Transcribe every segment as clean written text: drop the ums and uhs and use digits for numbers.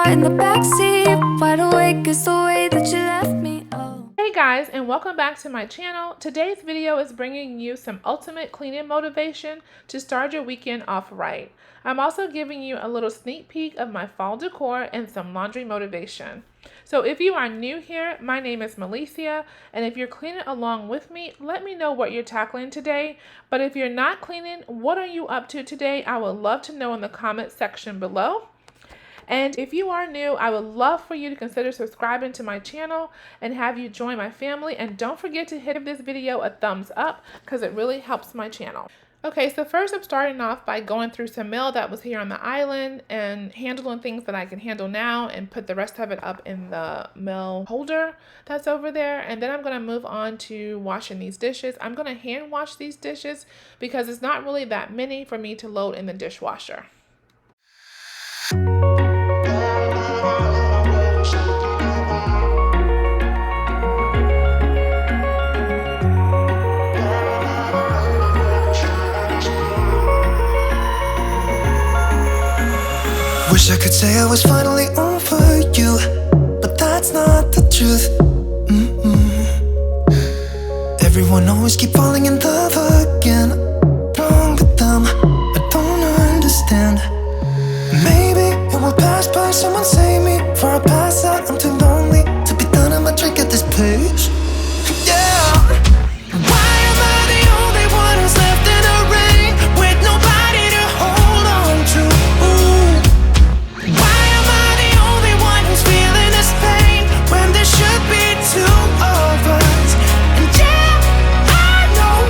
car in the backseat. Wide awake is the way that you left me. Oh. Hey guys, and welcome back to my channel. Today's video is bringing you some ultimate cleaning motivation to start your weekend off right. I'm also giving you a little sneak peek of my fall decor and some laundry motivation. So if you are new here, my name is Malicia, and if you're cleaning along with me, let me know what you're tackling today. But if you're not cleaning, what are you up to today? I would love to know in the comment section below. And if you are new, I would love for you to consider subscribing to my channel and have you join my family. And don't forget to hit this video a thumbs up because it really helps my channel. Okay, so first I'm starting off by going through some mail that was here on the island and handling things that I can handle now and put the rest of it up in the mail holder that's over there. And then I'm going to move on to washing these dishes. I'm going to hand wash these dishes because it's not really that many for me to load in the dishwasher. Wish I could say I was finally over you, but that's not the truth. Everyone always keep falling in love again. Wrong with them, I don't understand. Maybe it will pass by, someone save me. For I pass out, I'm too lonely to be done. I'ma drink at this place. Yeah. Why am I the only one who's left in the rain with nobody to hold on to? Why am I the only one who's feeling this pain when there should be two of us? And yeah, I know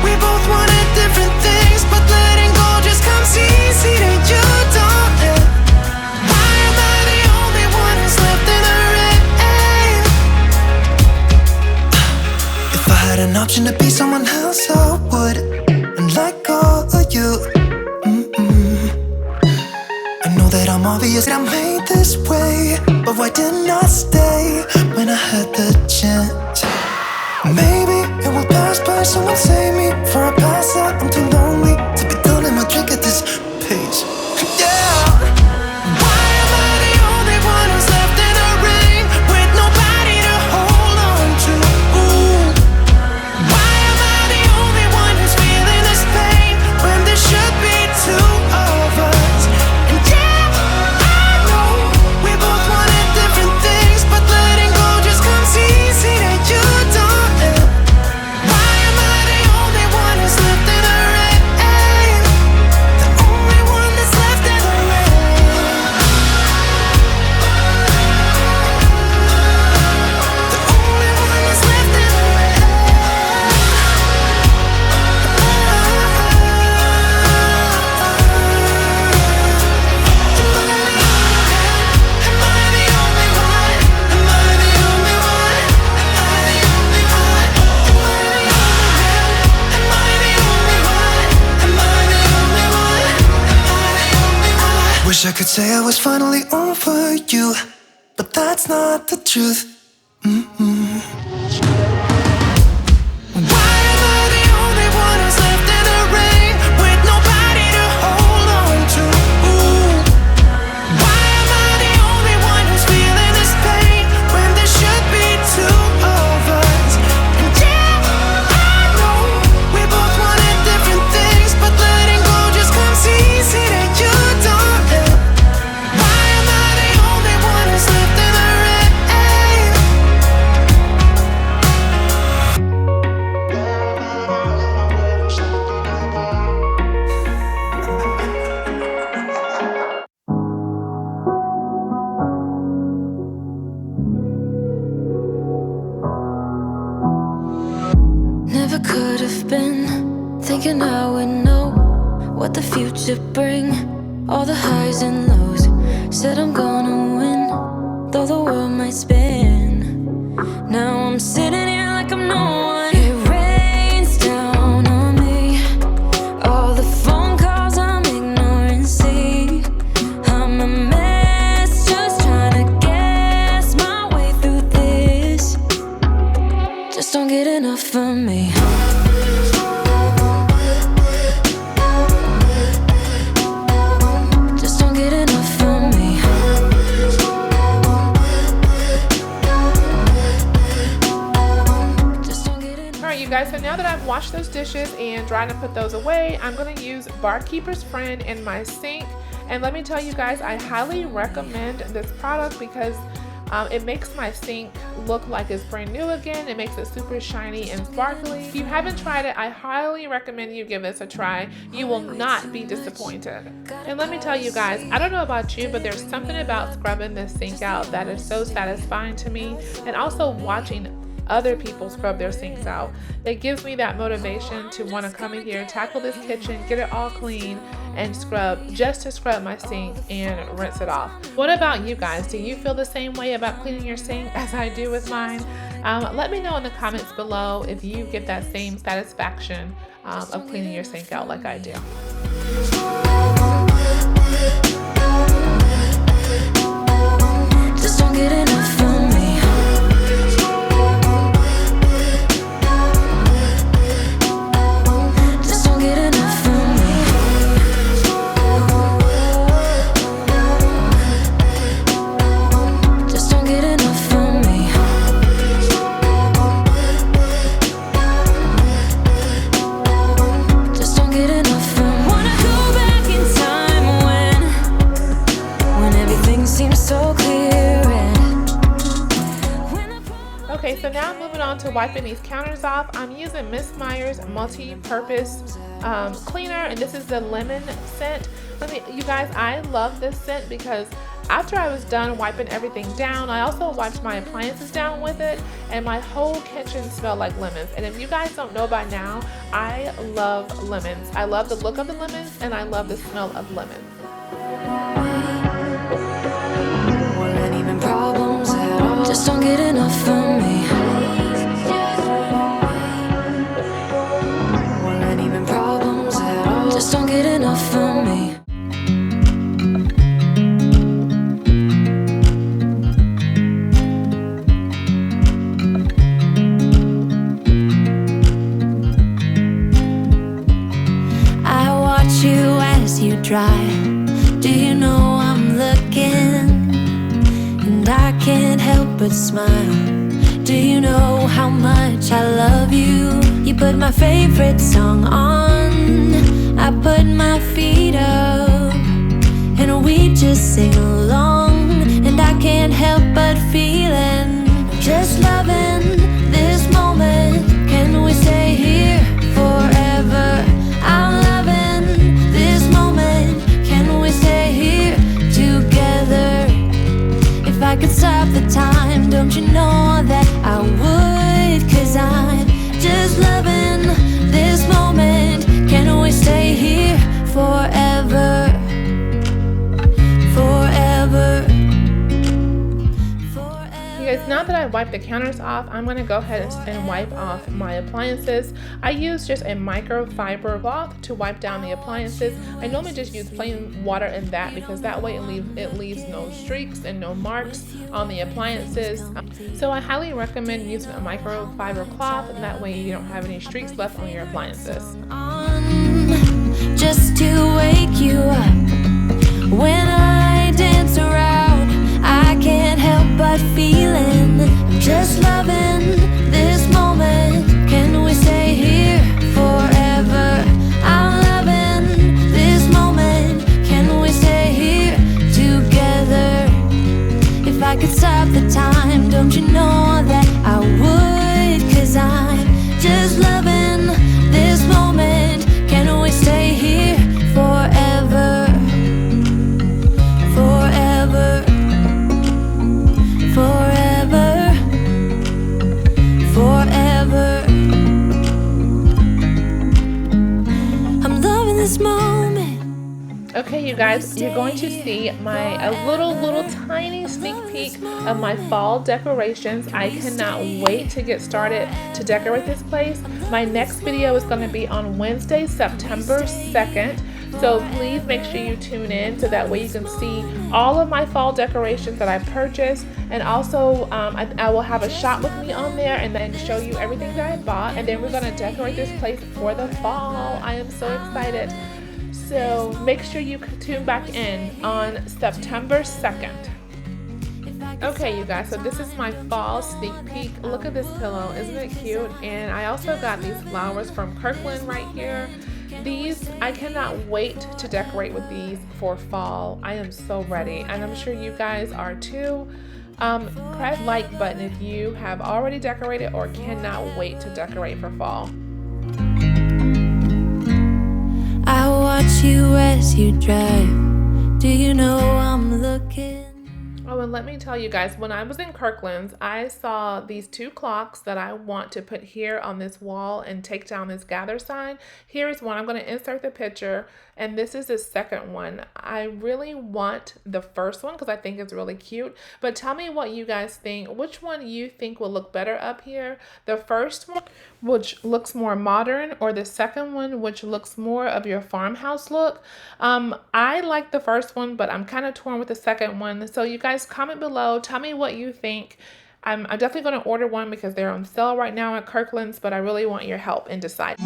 we both wanted different things, but letting go just comes easy to you, don't it? Why am I the only one who's left in the rain? If I had an option to be someone else, I would, and let go of you. I know that I'm obvious, that I'm made this way, but why didn't I stay when I had the chance? Maybe it will pass by, someone save me. For I pass out, I'm too lonely to be done in my drink at this pace. Yeah. Why am I the only one who's left in the rain with nobody to hold on to? Why am I the only one who's feeling this pain when there should be two of us? And yeah, I know we both wanted different things, but letting go just comes easy to you, don't it? Why am I the only one who's left in the rain? The only one that's left in the rain. The only one that's left in the rain. Am I the only one? Am I the only one? Am I the only one? Am I the only one? Am I the only one? Am I the only one? Wish I could say I was finally over you, but that's not the truth. Why am I the only one who's left in the rain with nobody to hold on to? Why am I the only one who's feeling this pain when there should be two of us? And yeah, I know we both wanted different things, but letting go just comes easy to you, don't it? Why am I the only one who's left in the rain? Never could have been thinking I would know what the future bring. All the highs and lows. Said I'm gonna win, though the world might spin. Now I'm sitting here like I'm no one. It rains down on me. All the phone calls I'm ignoring. See, I'm a mess, just trying to guess my way through this. Just don't get enough of me. Just don't get enough of me. wash those dishes and dry to put those away, I'm going to use Barkeeper's Friend in my sink. And let me tell you guys, I highly recommend this product because it makes my sink look like it's brand new again. It makes it super shiny and sparkly. If you haven't tried it, I highly recommend you give this a try. You will not be disappointed. And let me tell you guys, I don't know about you, but there's something about scrubbing this sink out that is so satisfying to me. And also watching other people scrub their sinks out. It gives me that motivation to want to come in here, tackle this kitchen, get it all clean, and scrub, just to scrub my sink and rinse it off. What about you guys? Do you feel the same way about cleaning your sink as I do with mine? Let me know in the comments below if you get that same satisfaction of cleaning your sink out like I do. Just don't get enough from me. Just don't get enough from me. Just don't get enough from me. Just don't get enough from me. Wanna go back in time when everything seems so clear. Okay, so now moving on to wiping these counters off. I'm using Miss Meyer's multi-purpose cleaner, and this is the lemon scent. You guys, I love this scent because after I was done wiping everything down, I also wiped my appliances down with it, and my whole kitchen smelled like lemons. And if you guys don't know by now, I love lemons. I love the look of the lemons, and I love the smell of lemons. Weren't even problems at all. Just don't get enough from me. Weren't even problems at all. Just don't get enough from me. I watch you as you drive. Do you know I'm looking? And I can't help but smile. Do you know how much I love you? You put my favorite song on, I put my feet up, and we just sing along. And I can't help but feeling, just loving this moment. Can we stay here forever? I'm loving this moment. Can we stay here together? If I could stop the time, don't you know that I would? 'Cause I'm just loving this moment. Can we stay here forever? Forever. You guys, now that I wiped the counters off, I'm going to go ahead and wipe off my appliances. I use just a microfiber cloth to wipe down the appliances. I normally just use plain water in that because that way it leaves no streaks and no marks on the appliances. So I highly recommend using a microfiber cloth, and that way you don't have any streaks left on your appliances. Just to wake you up when I dance around, I can't help but feeling, I'm just loving this moment. Can we stay here forever? I'm loving this moment. Can we stay here together? If I could stop the time, don't you know that I would? 'Cause I'm just loving this moment. Can we stay here forever? Forever. Forever. Forever. I'm loving this moment. Okay, you guys, you're going to see a little tiny sneak peek of my fall decorations. I cannot wait to get started to decorate this place. My next video is going to be on Wednesday, September 2nd. So please make sure you tune in so that way you can see all of my fall decorations that I purchased. And also I will have a shop with me on there and then show you everything that I bought. And then we're going to decorate this place for the fall. I am so excited. So make sure you tune back in on September 2nd. Okay, you guys, so this is my fall sneak peek. Look at this pillow, isn't it cute? And I also got these flowers from Kirkland right here. These, I cannot wait to decorate with these for fall. I am so ready, and I'm sure you guys are too. Press like button if you have already decorated or cannot wait to decorate for fall. I watch you as you drive. Do you know I'm looking? Oh, and let me tell you guys, when I was in Kirkland's, I saw these two clocks that I want to put here on this wall and take down this gather sign. Here is one. I'm going to insert the picture, and this is the second one. I really want the first one because I think it's really cute, but tell me what you guys think. Which one you think will look better up here? The first one, which looks more modern, or the second one, which looks more of your farmhouse look? I like the first one, but I'm kind of torn with the second one. So you guys comment below. Tell me what you think. I'm definitely going to order one because they're on sale right now at Kirkland's, but I really want your help in deciding.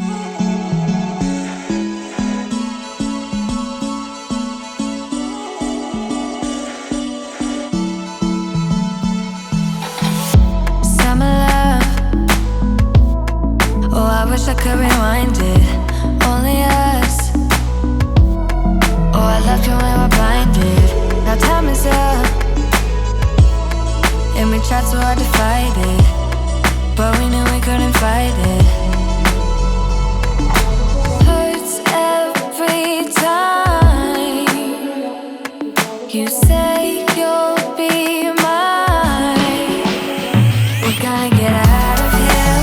I wish I could rewind it. Only us. Oh, I left you when we were blinded. Now time is up, and we tried so hard to fight it, but we knew we couldn't fight it. Hurts every time you say you'll be mine. We're gonna get out of here.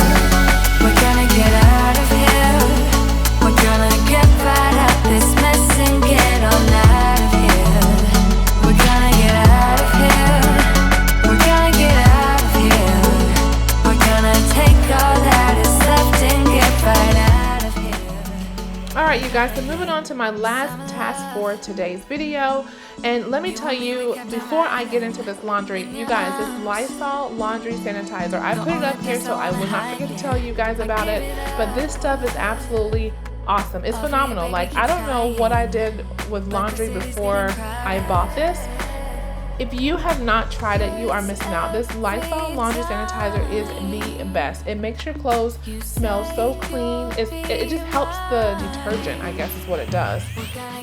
We're gonna get out of here. We're gonna get right out this mess and get on out of here. We're gonna get out of here. We're gonna get out of here. We're gonna take all that is left and get right out of here. Alright, you guys, so moving on to my last task for today's video. And let me tell you, before I get into this laundry, you guys, this Lysol laundry sanitizer, I put it up here so I will not forget to tell you guys about it, but this stuff is absolutely awesome. It's phenomenal. Like, I don't know what I did with laundry before I bought this. If you have not tried it, you are missing out. This Lysol laundry sanitizer is the best. It makes your clothes smell so clean. It just helps the detergent, I guess is what it does.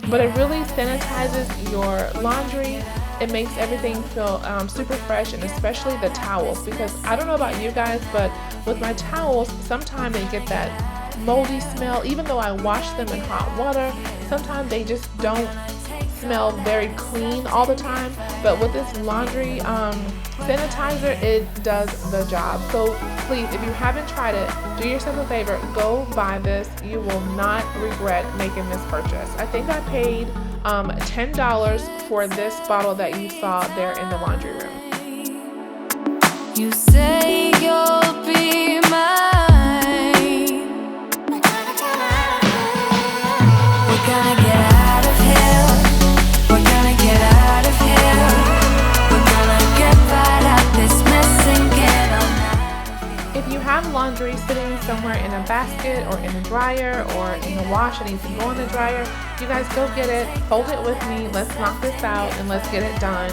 But it really sanitizes your laundry. It makes everything feel super fresh, and especially the towels, because I don't know about you guys, but with my towels, sometimes they get that moldy smell. Even though I wash them in hot water, sometimes they just don't smell very clean all the time. But with this laundry sanitizer, it does the job. So please, if you haven't tried it, do yourself a favor, go buy this. You will not regret making this purchase. I think I paid $10 for this bottle that you saw there in the laundry room. You say you'll be mine. We're gonna get out of here. We're gonna get out of here. We're gonna get right out this mess and get on out of here. If you have laundry sitting somewhere in a basket or in a dryer or in the wash and needs to go in the dryer, you guys go get it, fold it with me, let's knock this out and let's get it done.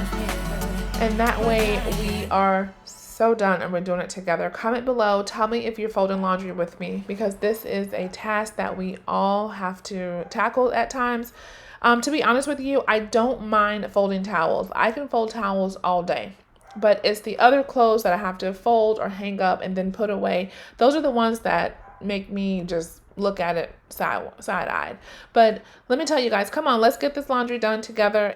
And that way we are so done and we're doing it together. Comment below, tell me if you're folding laundry with me, because this is a task that we all have to tackle at times. To be honest with you, I don't mind folding towels. I can fold towels all day. But it's the other clothes that I have to fold or hang up and then put away. Those are the ones that make me just look at it side-eyed. But let me tell you guys, come on, let's get this laundry done together.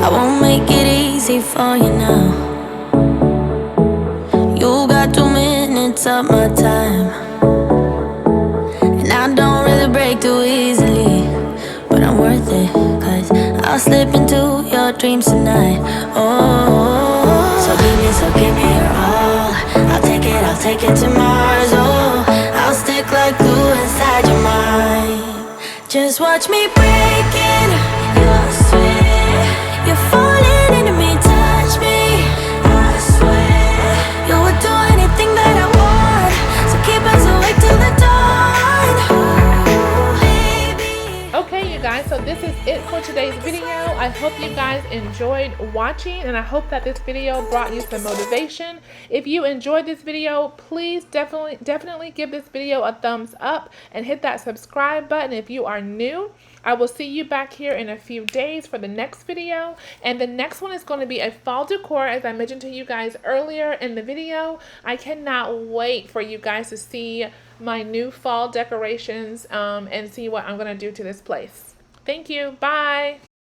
I won't make it easy for you now. You got 2 minutes of my time, and I don't really break too easily, but I'm worth it, 'cause I'll slip into your dreams tonight. Oh, so give me your all. I'll take it to Mars. Oh, I'll stick like glue inside your mind. Just watch me breaking your sweat. You're falling into me, touch me, I swear. You would do anything that I want, so keep us awake till the dawn. Okay, you guys, so this is it for today's video. I hope you guys enjoyed watching, and I hope that this video brought you some motivation. If you enjoyed this video, please definitely give this video a thumbs up and hit that subscribe button if you are new. I will see you back here in a few days for the next video, and the next one is going to be a fall decor, as I mentioned to you guys earlier in the video. I cannot wait for you guys to see my new fall decorations and see what I'm going to do to this place. Thank you. Bye.